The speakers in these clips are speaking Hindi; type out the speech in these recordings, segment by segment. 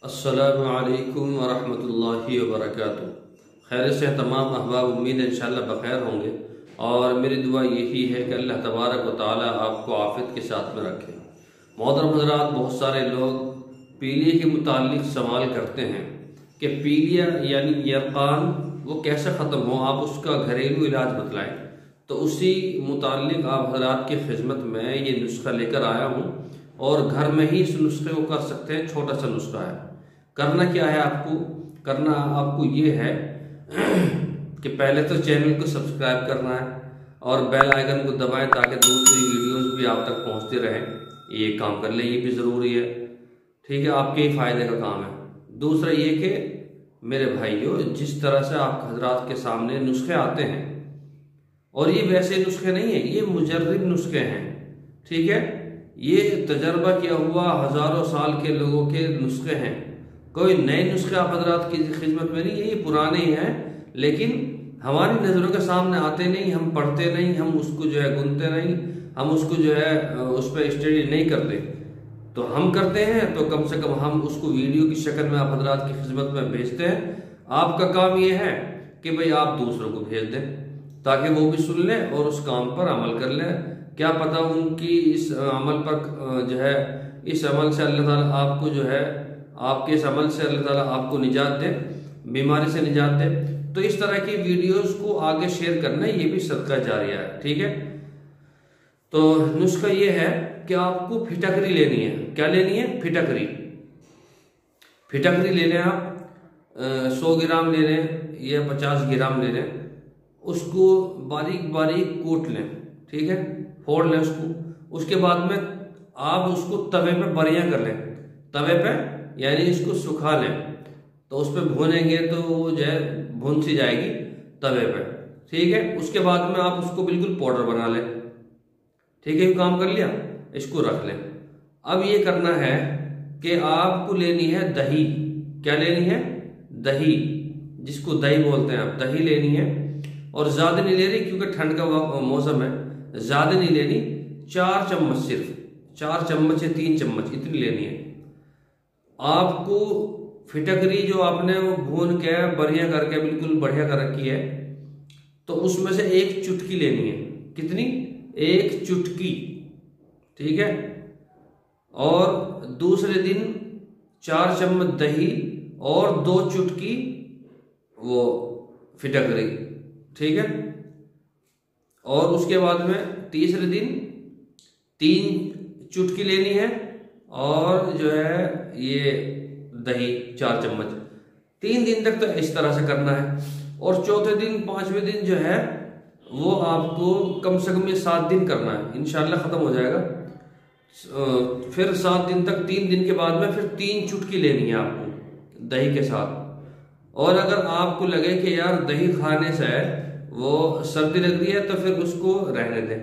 अस्सलामु अलैकुम वरहमतुल्लाहि वबरकातुहू। खैर से तमाम अहबाब, उम्मीद है इंशाअल्लाह बखैर होंगे और मेरी दुआ यही है कि अल्लाह तबारक व तआला आपको आफियत के साथ में रखे। मोहतरम हज़रात, बहुत सारे लोग पीलिया के मुताल्लिक सवाल करते हैं कि पीलिया यानी यरकान वो कैसे ख़त्म हो, आप उसका घरेलू इलाज बतलाएं। तो उसी मुताल्लिक आप हज़रात की खिदमत में ये नुस्खा लेकर आया हूँ और घर में ही इस नुस्खे को कर सकते हैं। छोटा सा नुस्खा है। करना क्या है, आपको ये है कि पहले तो चैनल को सब्सक्राइब करना है और बेल आइकन को दबाएं ताकि दूसरी वीडियोस भी आप तक पहुंचते रहें। ये काम कर लें, ये भी ज़रूरी है। ठीक है, आपके ही फ़ायदे का काम है। दूसरा ये कि मेरे भाइयों, जिस तरह से आप हजरात के सामने नुस्खे आते हैं, और ये वैसे नुस्खे नहीं है, ये मुजर्रिब नुस्खे हैं। ठीक है, ये तजर्बा किया हुआ हज़ारों साल के लोगों के नुस्खे हैं। कोई नए नुस्खे आप हजरात की खिदमत में नहीं है, ये पुराने ही हैं, लेकिन हमारी नज़रों के सामने आते नहीं, हम पढ़ते नहीं, हम उसको जो है गुनते नहीं, हम उसको जो है उस पर स्टडी नहीं करते। तो हम करते हैं तो कम से कम हम उसको वीडियो की शक्ल में आप हजरात की खिदमत में भेजते हैं। आपका काम ये है कि भाई आप दूसरों को भेज दें ताकि वो भी सुन लें और उस काम पर अमल कर लें। क्या पता उनकी इस अमल पर जो है, इस अमल से अल्लाह ताला आपको जो है, आपके इस अमल से अल्लाह ताला आपको निजात दे, बीमारी से निजात दे। तो इस तरह की वीडियोस को आगे शेयर करना, ये भी सदका जारिया है। ठीक है, तो नुस्खा ये है कि आपको फिटकरी लेनी है। क्या लेनी है? फिटकरी। फिटकरी ले लें आप 100 ग्राम ले लें या 50 ग्राम ले लें। उसको बारीक बारीक कूट लें। ठीक है, फोड़ लें उसको। उसके बाद में आप उसको तवे पे बरियां कर लें। तवे पे यानी इसको सुखा लें, तो उस पर भूनेंगे तो वो जो है भून सी जाएगी तवे पे। ठीक है, उसके बाद में आप उसको बिल्कुल पाउडर बना लें। ठीक है, ये काम कर लिया, इसको रख लें। अब ये करना है कि आपको लेनी है दही। क्या लेनी है? दही, जिसको दही बोलते हैं आप, दही लेनी है। और ज़्यादा नहीं लेनी क्योंकि ठंड का मौसम है, ज़्यादा नहीं लेनी। 4 चम्मच, सिर्फ 4 चम्मच या 3 चम्मच इतनी लेनी है आपको। फिटकरी जो आपने वो भून के बढ़िया करके बिल्कुल बढ़िया कर रखी है, तो उसमें से 1 चुटकी लेनी है। कितनी? 1 चुटकी। ठीक है, और दूसरे दिन 4 चम्मच दही और 2 चुटकी वो फिटकरी। ठीक है, और उसके बाद में तीसरे दिन 3 चुटकी लेनी है और जो है ये दही 4 चम्मच। 3 दिन तक तो इस तरह से करना है। और चौथे दिन 5वें दिन जो है वो आपको कम से कम ये 7 दिन करना है, इंशाल्लाह खत्म हो जाएगा। फिर 7 दिन तक, 3 दिन के बाद में फिर 3 चुटकी लेनी है आपको दही के साथ। और अगर आपको लगे कि यार दही खाने से वो सर्दी लग रही है तो फिर उसको रहने दें।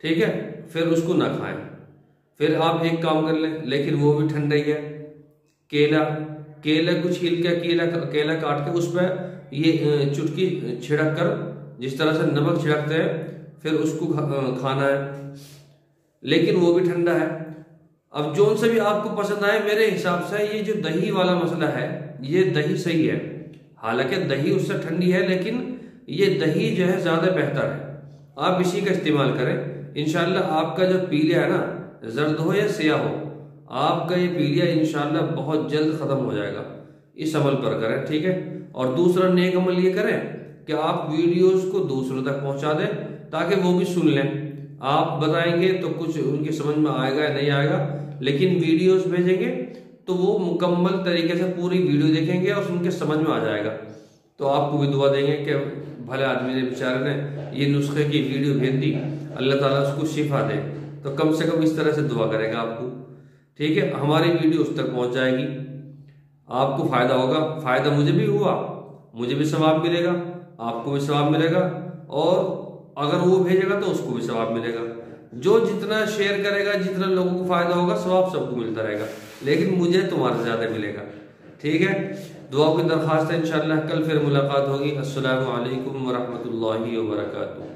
ठीक है, फिर उसको ना खाएं। फिर आप एक काम कर लें, लेकिन वो भी ठंडा ही है। केला को छील के, केला काट के उस पर ये चुटकी छिड़क कर, जिस तरह से नमक छिड़कते हैं, फिर उसको खाना है, लेकिन वो भी ठंडा है। अब जो से भी आपको पसंद आए, मेरे हिसाब से ये जो दही वाला मसला है, ये दही सही है। हालांकि दही उससे ठंडी है, लेकिन ये दही जो है ज़्यादा बेहतर है। आप इसी का इस्तेमाल करें। इंशाल्लाह आपका जो पीलिया है ना, जर्द हो या स्याह हो, आपका ये पीलिया इंशाल्लाह बहुत जल्द ख़त्म हो जाएगा। इस अमल पर करें। ठीक है, और दूसरा नेक अमल ये करें कि आप वीडियोस को दूसरों तक पहुंचा दें ताकि वो भी सुन लें। आप बताएंगे तो कुछ उनकी समझ में आएगा या नहीं आएगा, लेकिन वीडियोस भेजेंगे तो वो मुकम्मल तरीके से पूरी वीडियो देखेंगे और उनके समझ में आ जाएगा। तो आपको भी दुआ देंगे कि भले आदमी ने, बेचारे ने ये नुस्खे की वीडियो भेज दी, अल्लाह ताला उसको शिफा दे। तो कम से कम इस तरह से दुआ करेगा आपको। ठीक है, हमारी वीडियो उस तक पहुंच जाएगी, आपको फ़ायदा होगा। फ़ायदा मुझे भी हुआ, मुझे भी सवाब मिलेगा, आपको भी सवाब मिलेगा, और अगर वो भेजेगा तो उसको भी सवाब मिलेगा। जो जितना शेयर करेगा, जितना लोगों को फ़ायदा होगा, सवाब सबको मिलता रहेगा, लेकिन मुझे तुम्हारे ज़्यादा मिलेगा। ठीक है, दुआ की दरख्वास्त है। इंशाअल्लाह कल फिर मुलाकात होगी। अस्सलामु अलैकुम वरहमतुल्लाहि वबरकातुहू।